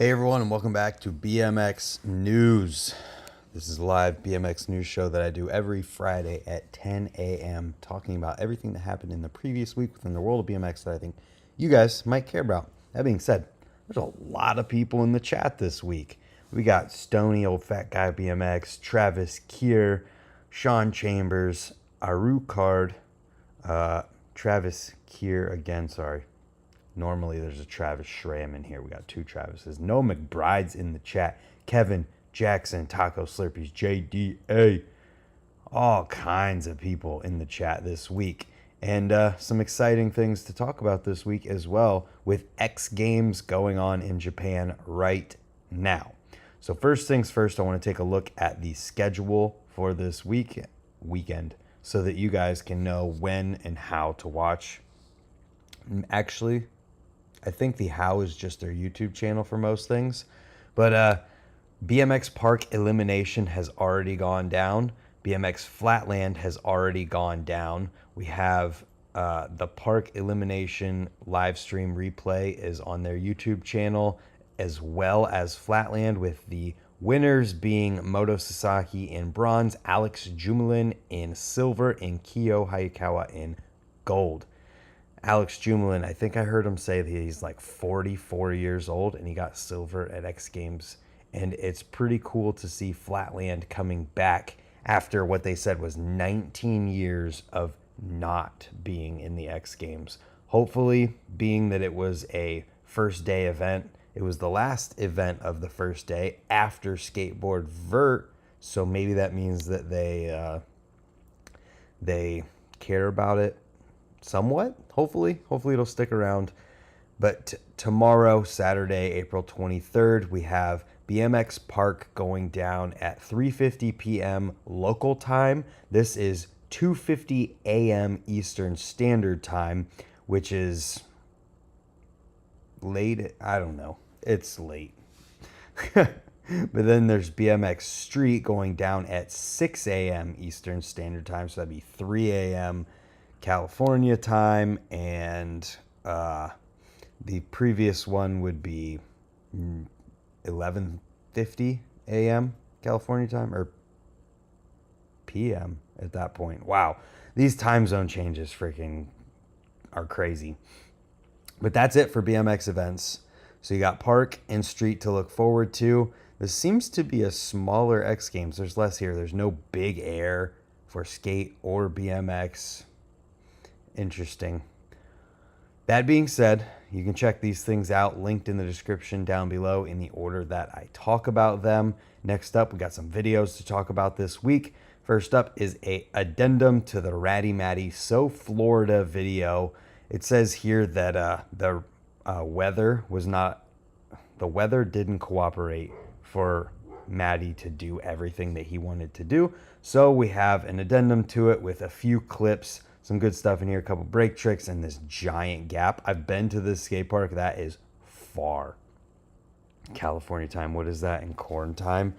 Hey everyone, and welcome back to BMX News. This is a live BMX news show that I do every Friday at 10 a.m. talking about everything that happened in the previous week within the world of BMX that I think you guys might care about. That being said, there's a lot of people in the chat this week. We got Stony, Old Fat Guy BMX, Travis Kier, Sean Chambers, Aru Card, Travis Kier again, sorry. Normally there's a Travis Schramm in here. We got two Travises. No McBride's in the chat. Kevin, Jackson, Taco Slurpees, JDA. All kinds of people in the chat this week. And some exciting things to talk about this week as well, with X Games going on in Japan right now. So first things first, I want to take a look at the schedule for this weekend so that you guys can know when and how to watch. Actually, I think the how is just their YouTube channel for most things. But BMX Park Elimination has already gone down. BMX Flatland has already gone down. We have the Park Elimination live stream replay is on their YouTube channel, as well as Flatland, with the winners being Moto Sasaki in bronze, Alex Jumelin in silver, and Kyo Hayakawa in gold. Alex Jumelin, I think I heard him say that he's like 44 years old and he got silver at X Games. And it's pretty cool to see Flatland coming back after what they said was 19 years of not being in the X Games. Hopefully, being that it was a first day event, it was the last event of the first day after Skateboard Vert. So maybe that means that they care about it somewhat. Hopefully it'll stick around. But tomorrow, Saturday, April 23rd, we have BMX Park going down at 3:50 p.m. local time. This is 2:50 a.m. Eastern Standard Time, which is late. I don't know. It's late. But then there's BMX Street going down at 6 a.m. Eastern Standard Time. So that'd be 3 a.m. California time, and the previous one would be 11:50 a.m. California time, or p.m. at that point. Wow, these time zone changes freaking are crazy. But that's it for BMX events. So you got Park and Street to look forward to. This seems to be a smaller X Games. There's less here. There's no big air for skate or BMX. Interesting. That being said, you can check these things out linked in the description down below in the order that I talk about them. Next up, we got some videos to talk about this week. First up is a addendum to the Ratty Matty So Florida video. It says here that the weather didn't cooperate for Matty to do everything that he wanted to do. So we have an addendum to it with a few clips. Some good stuff in here, a couple brake tricks, and this giant gap. I've been to this skate park. That is far. California time. What is that in corn time?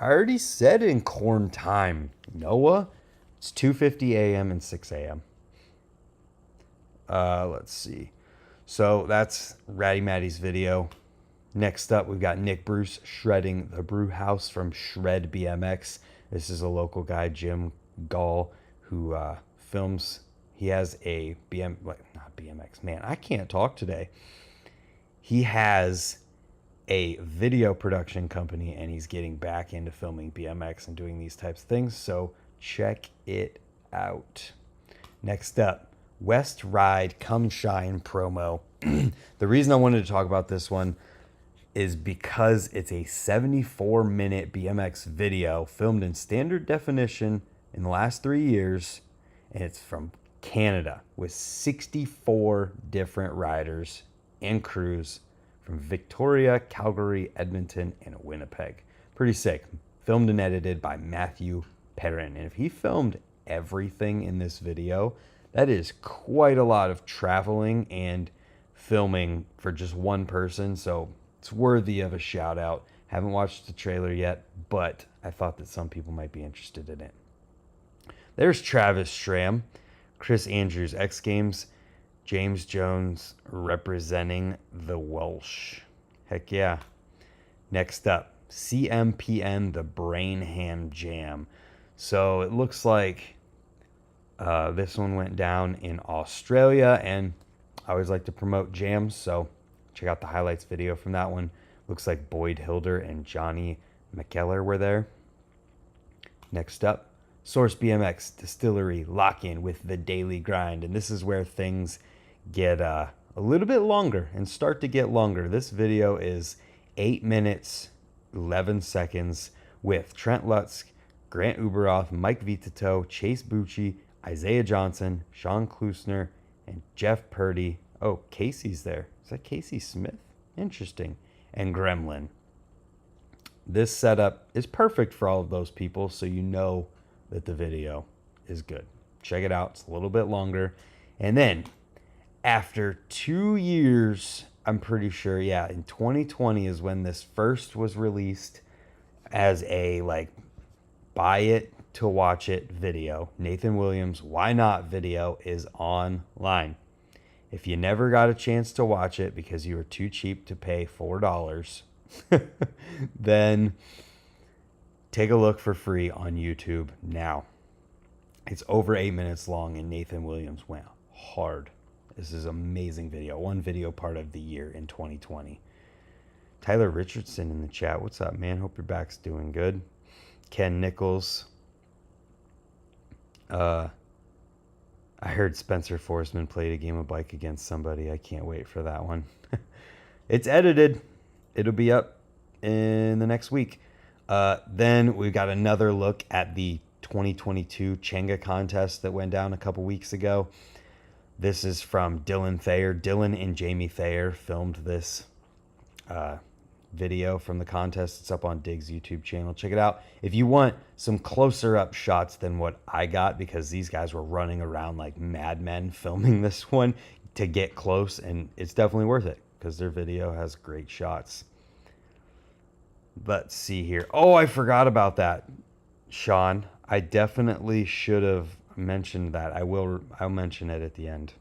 I already said in corn time. Noah? It's 2:50 a.m. and 6 a.m. Let's see. So that's Ratty Matty's video. Next up, we've got Nick Bruce shredding the brew house from Shred BMX. This is a local guy, Jim Gall, who films. He has a not BMX, man, I can't talk today. He has a video production company and he's getting back into filming BMX and doing these types of things, so check it out. Next up, West Ride Come Shine promo. The reason I wanted to talk about this one is because it's a 74-minute BMX video filmed in standard definition in the last 3 years. And it's from Canada with 64 different riders and crews from Victoria, Calgary, Edmonton, and Winnipeg. Pretty sick. Filmed and edited by Matthew Perrin. And if he filmed everything in this video, that is quite a lot of traveling and filming for just one person. So it's worthy of a shout out. Haven't watched the trailer yet, but I thought that some people might be interested in it. There's Travis Schramm, Chris Andrews, X Games, James Jones representing the Welsh. Heck yeah. Next up, CMPN, the Brain Ham Jam. So it looks like this one went down in Australia, and I always like to promote jams, so check out the highlights video from that one. Looks like Boyd Hilder and Johnny McKellar were there. Next up, Source BMX Distillery lock-in with the daily grind, and this is where things get a little bit longer and start to get longer. This video is 8 minutes 11 seconds with Trent Lutz, Grant Uberoth, Mike Vitito, Chase Bucci, Isaiah Johnson, Sean Klusner, and Jeff Purdy. Oh, Casey's there. Is that Casey Smith? Interesting. And Gremlin. This setup is perfect for all of those people, so you know that the video is good. Check it out. It's a little bit longer. And then, after 2 years, I'm pretty sure, yeah, in 2020 is when this first was released as a, like, buy it to watch it video. Nathan Williams' Why Not video is online. If you never got a chance to watch it because you were too cheap to pay $4, then take a look for free on YouTube now. It's over 8 minutes long, and Nathan Williams went hard. This is an amazing video. One video part of the year in 2020. Tyler Richardson in the chat. What's up, man? Hope your back's doing good. Ken Nichols. I heard Spencer Forsman played a game of bike against somebody. I can't wait for that one. It's edited. It'll be up in the next week. Then we got another look at the 2022 Chenga contest that went down a couple weeks ago. This is from Dylan Thayer. Dylan and Jamie Thayer filmed this video from the contest. It's up on Dig's YouTube channel. Check it out. If you want some closer up shots than what I got, because these guys were running around like madmen filming this one to get close, and it's definitely worth it because their video has great shots. Let's see here. Oh, I forgot about that, Sean. I definitely should have mentioned that. I'll mention it at the end.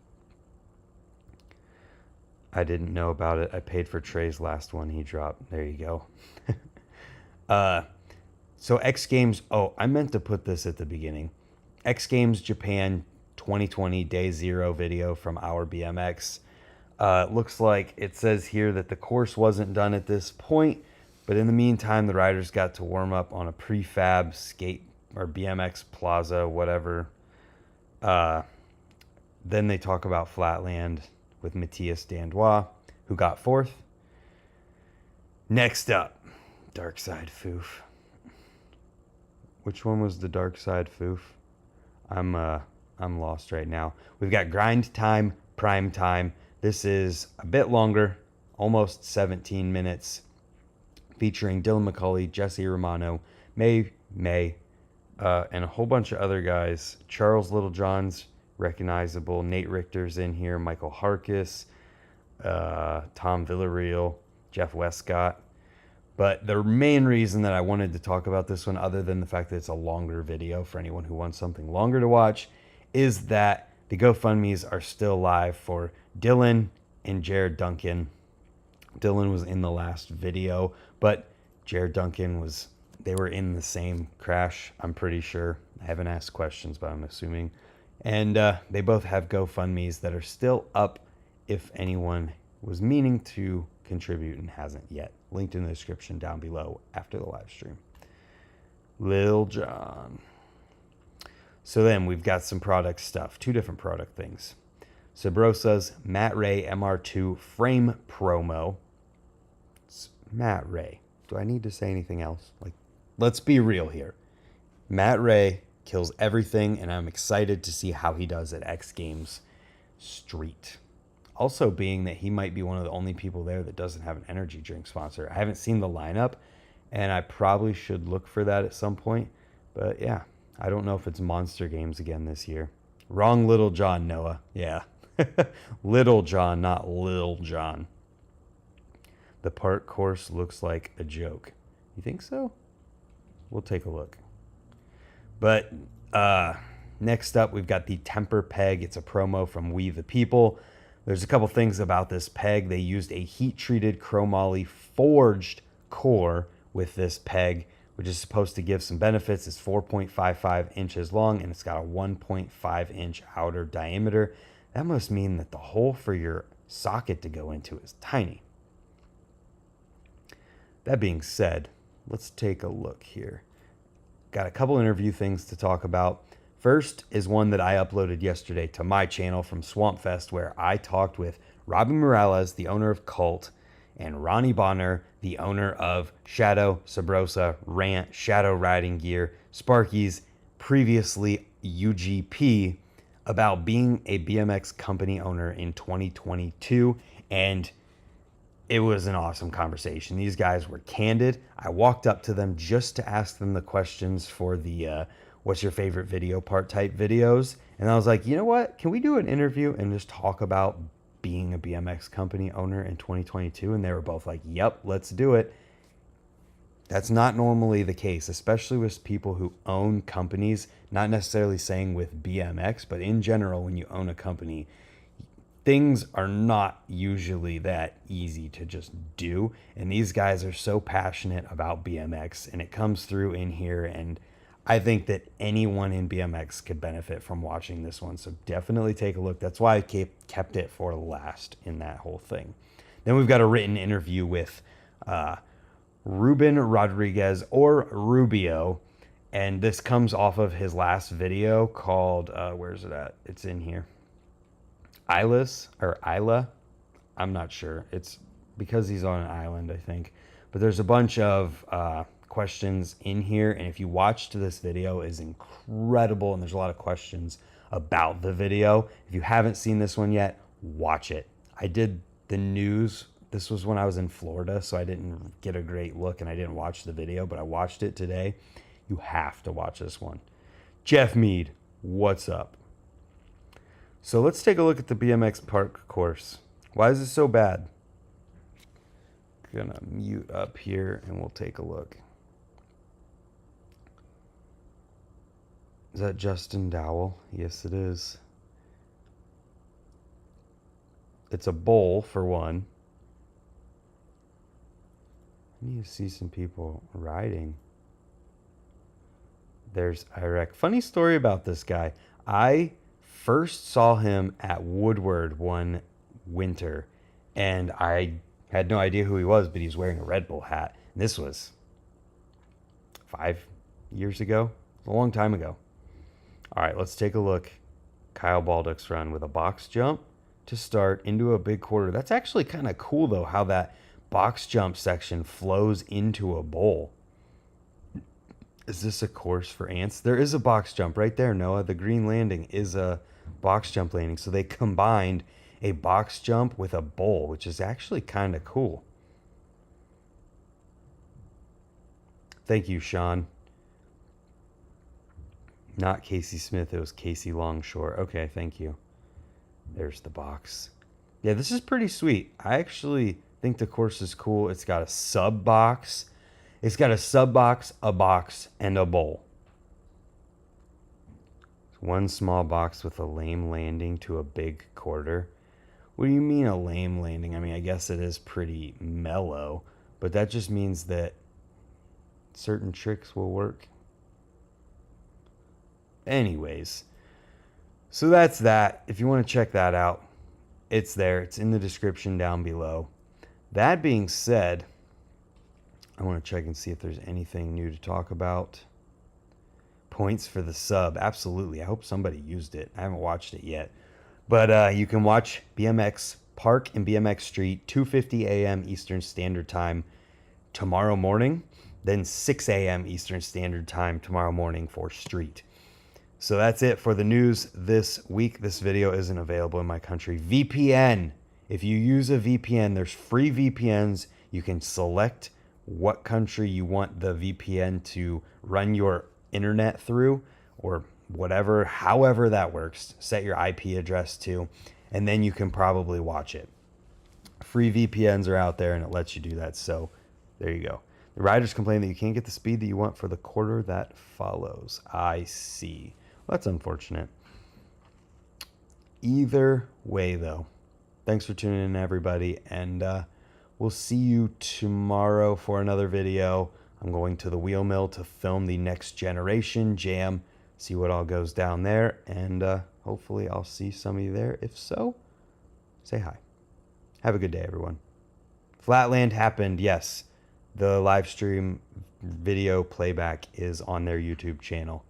I didn't know about it. I paid for Trey's last one he dropped. There you go. So X Games. Oh, I meant to put this at the beginning. X Games Japan 2020 Day Zero video from Our BMX. Looks like it says here that the course wasn't done at this point, but in the meantime, the riders got to warm up on a prefab skate or BMX plaza, whatever. Then they talk about Flatland with Matthias Dandois, who got fourth. Next up, Dark Side Foof. Which one was the Dark Side Foof? I'm lost right now. We've got Grind Time, Prime Time. This is a bit longer, almost 17 minutes, featuring Dylan McCulley, Jesse Romano, May, and a whole bunch of other guys. Charles Littlejohn's recognizable. Nate Richter's in here. Michael Harkis, Tom Villarreal, Jeff Westcott. But the main reason that I wanted to talk about this one, other than the fact that it's a longer video for anyone who wants something longer to watch, is that the GoFundMes are still live for Dylan and Jared Duncan. Dylan was in the last video, but Jared Duncan they were in the same crash, I'm pretty sure. I haven't asked questions, but I'm assuming. And they both have GoFundMes that are still up if anyone was meaning to contribute and hasn't yet. Linked in the description down below after the live stream. Lil Jon. So then we've got some product stuff. Two different product things. Sabrosa's Matt Ray MR2 frame promo. It's Matt Ray. Do I need to say anything else? Like, let's be real here. Matt Ray kills everything, and I'm excited to see how he does at X Games Street. Also being that he might be one of the only people there that doesn't have an energy drink sponsor. I haven't seen the lineup, and I probably should look for that at some point. But yeah, I don't know if it's Monster Games again this year. Wrong Little John, Noah. Yeah. Little John, not Lil Jon. The park course looks like a joke. You think so? We'll take a look. But next up, we've got the Temper Peg. It's a promo from We the People. There's a couple things about this peg. They used a heat-treated chromoly forged core with this peg, which is supposed to give some benefits. It's 4.55 inches long, and it's got a 1.5 inch outer diameter. That must mean that the hole for your socket to go into is tiny. That being said, let's take a look here. Got a couple interview things to talk about. First is one that I uploaded yesterday to my channel from Swamp Fest, where I talked with Robbie Morales, the owner of Cult, and Ronnie Bonner, the owner of Shadow, Sabrosa, Rant, Shadow Riding Gear, Sparky's, previously UGP, about being a BMX company owner in 2022. And it was an awesome conversation. These guys were candid. I walked up to them just to ask them the questions for the what's your favorite video part type videos. And I was like, you know what? Can we do an interview and just talk about being a BMX company owner in 2022? And they were both like, yep, let's do it. That's not normally the case, especially with people who own companies, not necessarily saying with BMX, but in general, when you own a company, things are not usually that easy to just do. And these guys are so passionate about BMX, and it comes through in here. And I think that anyone in BMX could benefit from watching this one. So definitely take a look. That's why I kept it for last in that whole thing. Then we've got a written interview with Ruben Rodriguez, or Rubio. And this comes off of his last video called, where's it at? It's in here. Isla. I'm not sure. It's because he's on an island, I think. But there's a bunch of questions in here, and if you watched this video, is incredible, and there's a lot of questions about the video. If you haven't seen this one yet, watch it. I did the news. This was when I was in Florida, so I didn't get a great look, and I didn't watch the video, but I watched it today. You have to watch this one. Jeff Mead, what's up? So let's take a look at the BMX park course. Why is it so bad? Gonna mute up here and we'll take a look. Is that Justin Dowell? Yes, it is. It's a bowl for one. I need to see some people riding. There's Irek. Funny story about this guy. I first saw him at Woodward one winter, and I had no idea who he was, but he's wearing a Red Bull hat. And this was 5 years ago, a long time ago. All right, let's take a look. Kyle Baldock's run with a box jump to start into a big quarter. That's actually kind of cool, though, how that box jump section flows into a bowl. Is this a course for ants? There is a box jump right there, Noah. The green landing is a box jump landing. So they combined a box jump with a bowl, which is actually kind of cool. Thank you, Sean. Not Casey Smith, it was Casey Longshore. Okay, thank you. There's the box. Yeah, this is pretty sweet. I actually think the course is cool. It's got a sub box. It's got a sub box, a box, and a bowl. One small box with a lame landing to a big quarter. What do you mean a lame landing? I mean, I guess it is pretty mellow, but that just means that certain tricks will work. Anyways, so that's that. If you want to check that out, it's there. It's in the description down below. That being said, I want to check and see if there's anything new to talk about. Points for the sub. Absolutely. I hope somebody used it. I haven't watched it yet. But you can watch BMX Park and BMX Street 2:50 a.m. Eastern Standard Time tomorrow morning. Then 6 a.m. Eastern Standard Time tomorrow morning for Street. So that's it for the news this week. This video isn't available in my country. VPN. If you use a VPN, there's free VPNs. You can select what country you want the VPN to run your internet through, or whatever, however that works. Set your IP address to, and then you can probably watch it. Free VPNs are out there, and it lets you do that. So there you go. The riders complain that you can't get the speed that you want for the quarter that follows. I see. Well, that's unfortunate. Either way, though, thanks for tuning in, everybody, and we'll We'll see you tomorrow for another video. I'm going to the wheel mill to film the Next Generation Jam, see what all goes down there, and hopefully I'll see some of you there. If so, say hi. Have a good day, everyone. Flatland happened, yes. The live stream video playback is on their YouTube channel.